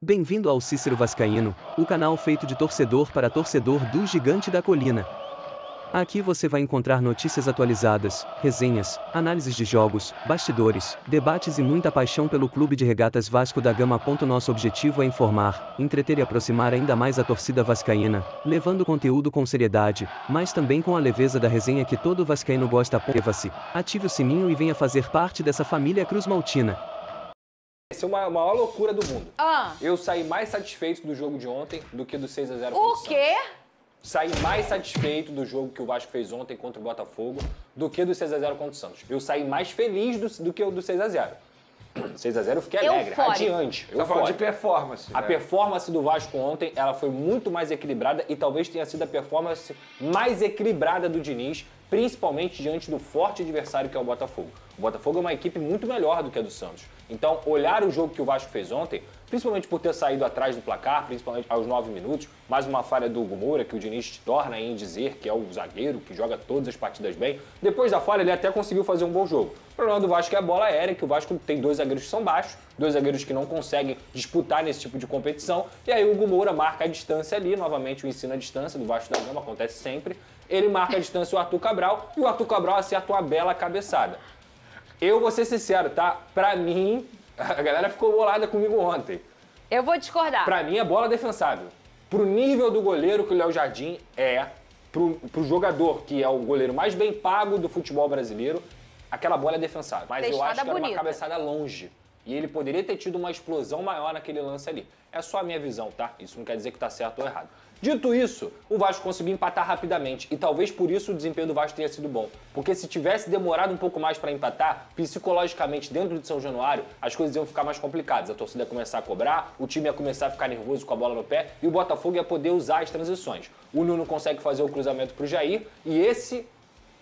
Bem-vindo ao Cícero Vascaíno, o canal feito de torcedor para torcedor do Gigante da Colina. Aqui você vai encontrar notícias atualizadas, resenhas, análises de jogos, bastidores, debates e muita paixão pelo Clube de Regatas Vasco da Gama. Nosso objetivo é informar, entreter e aproximar ainda mais a torcida vascaína, levando conteúdo com seriedade, mas também com a leveza da resenha que todo vascaíno gosta. Inscreva-se, ative o sininho e venha fazer parte dessa família Cruz Maltina. Essa é a maior loucura do mundo. Ah. Eu saí mais satisfeito do jogo de ontem do que do 6-0 contra o O Santos. quê? Saí mais satisfeito do jogo que o Vasco fez ontem contra o Botafogo do que do 6-0 contra o Santos. Eu saí mais feliz do que o do 6-0. 6-0 eu fiquei alegre, Eufórico. adiante. Você tá falando de performance. A performance do Vasco ontem, ela foi muito mais equilibrada e talvez tenha sido a performance mais equilibrada do Diniz, principalmente diante do forte adversário que é o Botafogo. O Botafogo é uma equipe muito melhor do que a do Santos. Então, olhar o jogo que o Vasco fez ontem, principalmente por ter saído atrás do placar, principalmente aos 9 minutos, mais uma falha do Hugo Moura, que o Diniz torna em dizer que é o zagueiro que joga todas as partidas bem. Depois da falha, ele até conseguiu fazer um bom jogo. O problema do Vasco é a bola aérea, que o Vasco tem dois zagueiros que são baixos, dois zagueiros que não conseguem disputar nesse tipo de competição, e aí o Hugo Moura marca a distância ali, novamente o ensino à distância do Vasco da Gama, acontece sempre. Ele marca a distância o Arthur Cabral, e o Arthur Cabral acerta uma bela cabeçada. Eu vou ser sincero, tá? Pra mim, a galera ficou bolada comigo ontem. Eu vou discordar. Pra mim, é bola defensável. Pro nível do goleiro que o Léo Jardim é, pro jogador que é o goleiro mais bem pago do futebol brasileiro, aquela bola é defensável. Mas eu Testada acho que era uma bonita. cabeçada longe. E ele poderia ter tido uma explosão maior naquele lance ali. É só a minha visão, tá? Isso não quer dizer que tá certo ou errado. Dito isso, o Vasco conseguiu empatar rapidamente e talvez por isso o desempenho do Vasco tenha sido bom. Porque se tivesse demorado um pouco mais para empatar, psicologicamente dentro de São Januário, as coisas iam ficar mais complicadas. A torcida ia começar a cobrar, o time ia começar a ficar nervoso com a bola no pé e o Botafogo ia poder usar as transições. O Nuno consegue fazer o cruzamento pro Jair e esse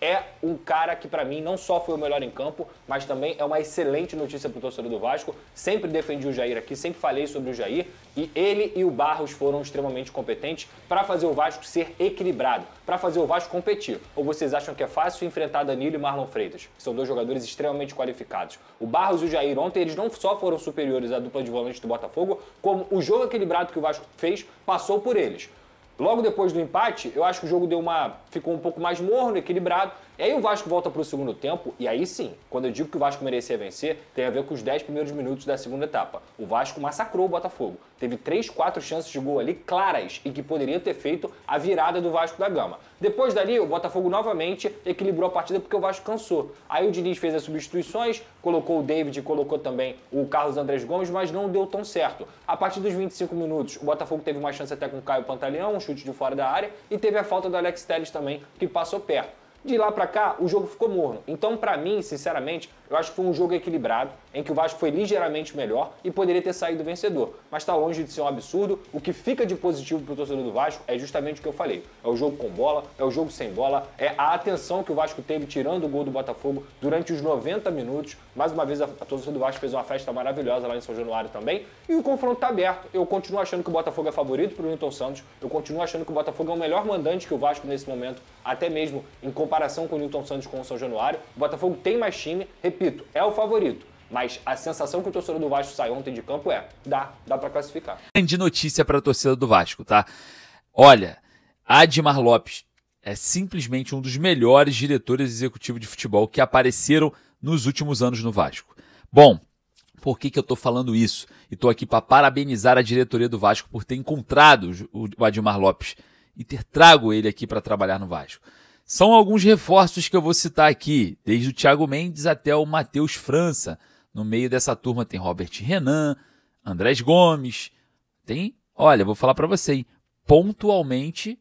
é um cara que, pra mim, não só foi o melhor em campo, mas também é uma excelente notícia pro torcedor do Vasco. Sempre defendi o Jair aqui, sempre falei sobre o Jair. E ele e o Barros foram extremamente competentes para fazer o Vasco ser equilibrado, para fazer o Vasco competir. Ou vocês acham que é fácil enfrentar Danilo e Marlon Freitas, que são dois jogadores extremamente qualificados? O Barros e o Jair ontem, eles não só foram superiores à dupla de volante do Botafogo, como o jogo equilibrado que o Vasco fez passou por eles. Logo depois do empate, eu acho que o jogo ficou um pouco mais morno, equilibrado. E aí o Vasco volta para o segundo tempo, e aí sim, quando eu digo que o Vasco merecia vencer, tem a ver com os 10 primeiros minutos da segunda etapa. O Vasco massacrou o Botafogo. Teve 3, 4 chances de gol ali claras e que poderiam ter feito a virada do Vasco da Gama. Depois dali, o Botafogo novamente equilibrou a partida porque o Vasco cansou. Aí o Diniz fez as substituições, colocou o David, colocou também o Carlos Andrés Gomes, mas não deu tão certo. A partir dos 25 minutos, o Botafogo teve uma chance até com o Caio Pantaleão, um chute de fora da área, e teve a falta do Alex Telles também, que passou perto. De lá pra cá, o jogo ficou morno. Então, pra mim, sinceramente, eu acho que foi um jogo equilibrado, em que o Vasco foi ligeiramente melhor e poderia ter saído vencedor. Mas tá longe de ser um absurdo. O que fica de positivo pro torcedor do Vasco é justamente o que eu falei. É o jogo com bola, é o jogo sem bola, é a atenção que o Vasco teve tirando o gol do Botafogo durante os 90 minutos. Mais uma vez, a torcida do Vasco fez uma festa maravilhosa lá em São Januário também. E o confronto tá aberto. Eu continuo achando que o Botafogo é favorito pro Nilton Santos. Eu continuo achando que o Botafogo é o melhor mandante que o Vasco nesse momento, até mesmo em comparação com o Nilton Santos com o São Januário. O Botafogo tem mais time, repito, é o favorito. Mas a sensação que o torcedor do Vasco saiu ontem de campo dá pra classificar. Grande notícia para a torcida do Vasco, tá? Olha, Admar Lopes é simplesmente um dos melhores diretores executivos de futebol que apareceram nos últimos anos no Vasco. Bom, por que eu tô falando isso? E tô aqui para parabenizar a diretoria do Vasco por ter encontrado o Admar Lopes e ter trago ele aqui para trabalhar no Vasco. São alguns reforços que eu vou citar aqui, desde o Thiago Mendes até o Matheus França. No meio dessa turma tem Robert Renan, Andrés Gomes, olha, vou falar para você, hein, pontualmente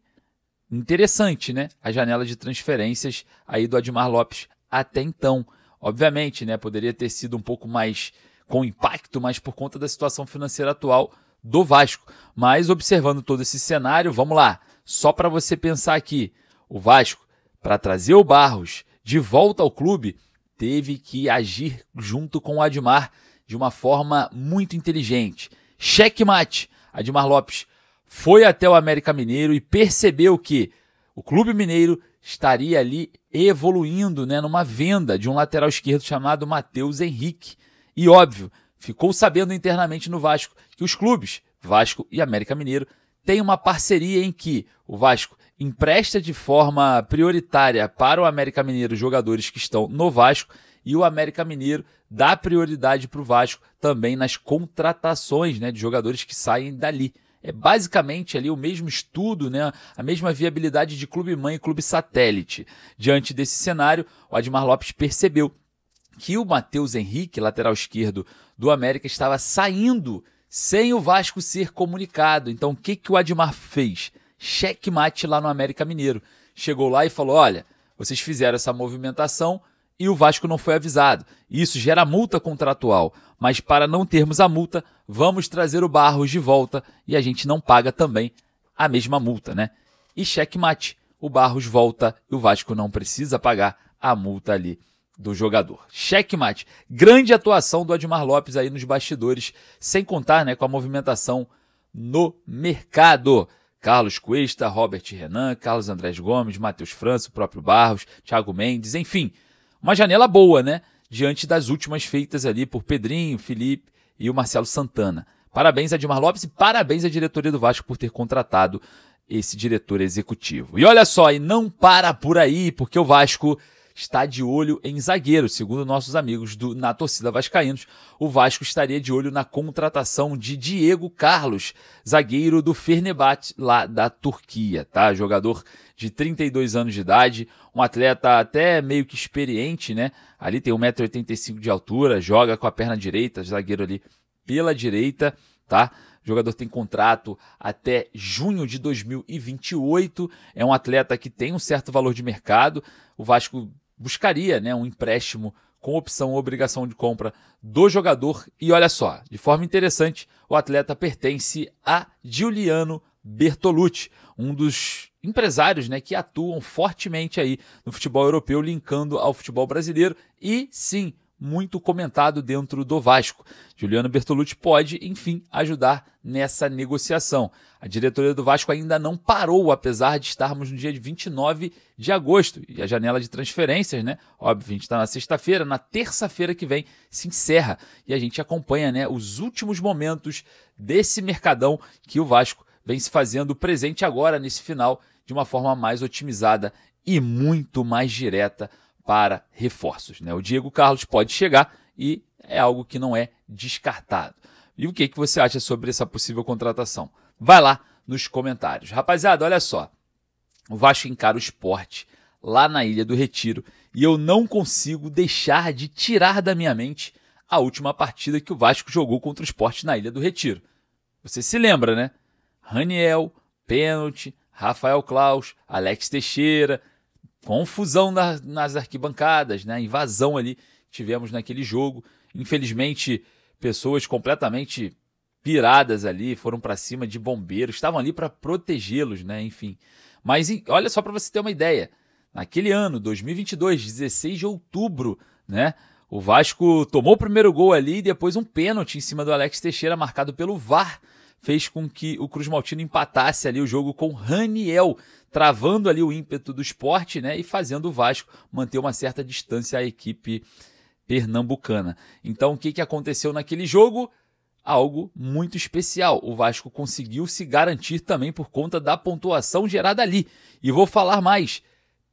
interessante, né? A janela de transferências aí do Admar Lopes até então. Obviamente, né, poderia ter sido um pouco mais com impacto, mas por conta da situação financeira atual do Vasco. Mas observando todo esse cenário, vamos lá, só para você pensar aqui, o Vasco, para trazer o Barros de volta ao clube, teve que agir junto com o Admar de uma forma muito inteligente. Checkmate! Admar Lopes foi até o América Mineiro e percebeu que o Clube Mineiro estaria ali evoluindo, né, numa venda de um lateral esquerdo chamado Matheus Henrique. E óbvio, ficou sabendo internamente no Vasco que os clubes, Vasco e América Mineiro, têm uma parceria em que o Vasco empresta de forma prioritária para o América Mineiro jogadores que estão no Vasco e o América Mineiro dá prioridade para o Vasco também nas contratações, né, de jogadores que saem dali. É basicamente ali o mesmo estudo, né, a mesma viabilidade de clube-mãe e clube satélite. Diante desse cenário, o Admar Lopes percebeu que o Matheus Henrique, lateral esquerdo do América, estava saindo sem o Vasco ser comunicado. Então o que o Admar fez? Checkmate lá no América Mineiro. Chegou lá e falou, olha, vocês fizeram essa movimentação e o Vasco não foi avisado. Isso gera multa contratual, mas para não termos a multa, vamos trazer o Barros de volta e a gente não paga também a mesma multa, né? E checkmate, o Barros volta e o Vasco não precisa pagar a multa ali do jogador. Checkmate. Grande atuação do Admar Lopes aí nos bastidores, sem contar, né, com a movimentação no mercado. Carlos Cuesta, Robert Renan, Carlos Andrés Gomes, Matheus França, o próprio Barros, Thiago Mendes, enfim. Uma janela boa, né? Diante das últimas feitas ali por Pedrinho, Felipe e o Marcelo Santana. Parabéns a Admar Lopes e parabéns à diretoria do Vasco por ter contratado esse diretor executivo. E olha só, e não para por aí, porque o Vasco está de olho em zagueiro. Segundo nossos amigos Na Torcida Vascaínos, o Vasco estaria de olho na contratação de Diego Carlos, zagueiro do Fenerbahçe, lá da Turquia, tá? Jogador de 32 anos de idade, um atleta até meio que experiente, né? Ali tem 1,85 m de altura, joga com a perna direita, zagueiro ali pela direita, tá? O jogador tem contrato até junho de 2028, é um atleta que tem um certo valor de mercado. O Vasco buscaria, né, um empréstimo com opção ou obrigação de compra do jogador. E olha só, de forma interessante, o atleta pertence a Giuliano Bertolucci, um dos empresários, né, que atuam fortemente aí no futebol europeu, linkando ao futebol brasileiro e, sim, muito comentado dentro do Vasco. Giuliano Bertolucci pode, enfim, ajudar nessa negociação. A diretoria do Vasco ainda não parou, apesar de estarmos no dia 29 de agosto. E a janela de transferências, né? Óbvio, a gente está na sexta-feira, na terça-feira que vem se encerra. E a gente acompanha, né, os últimos momentos desse mercadão que o Vasco vem se fazendo presente agora, nesse final, de uma forma mais otimizada e muito mais direta para reforços, né? O Diego Carlos pode chegar e é algo que não é descartado. E o que você acha sobre essa possível contratação? Vai lá nos comentários. Rapaziada, olha só. O Vasco encara o Sport lá na Ilha do Retiro e eu não consigo deixar de tirar da minha mente a última partida que o Vasco jogou contra o Sport na Ilha do Retiro. Você se lembra, né? Raniel, pênalti, Rafael Claus, Alex Teixeira, confusão nas arquibancadas, né? Invasão ali tivemos naquele jogo. Infelizmente, pessoas completamente piradas ali foram para cima de bombeiros, estavam ali para protegê-los, né? Enfim. Mas olha só para você ter uma ideia. Naquele ano, 2022, 16 de outubro, né? O Vasco tomou o primeiro gol ali e depois um pênalti em cima do Alex Teixeira, marcado pelo VAR, fez com que o Cruz Maltino empatasse ali o jogo com Raniel, travando ali o ímpeto do Sport, né, e fazendo o Vasco manter uma certa distância à equipe pernambucana. Então, o que aconteceu naquele jogo? Algo muito especial. O Vasco conseguiu se garantir também por conta da pontuação gerada ali. E vou falar mais.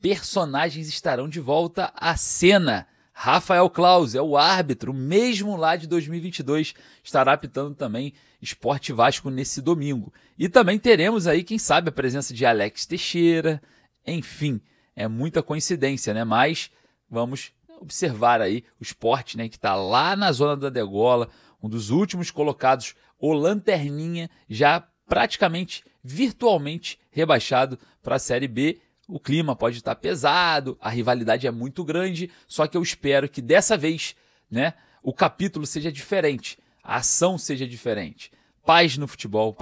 Personagens estarão de volta à cena. Rafael Claus é o árbitro, mesmo lá de 2022, estará apitando também Sport Vasco nesse domingo. E também teremos aí, quem sabe, a presença de Alex Teixeira. Enfim, é muita coincidência, né? Mas vamos observar aí o Sport, né, que está lá na zona da degola, um dos últimos colocados, o Lanterninha, já praticamente, virtualmente rebaixado para a Série B. O clima pode estar pesado, a rivalidade é muito grande, só que eu espero que dessa vez, né, o capítulo seja diferente, a ação seja diferente. Paz no futebol, paz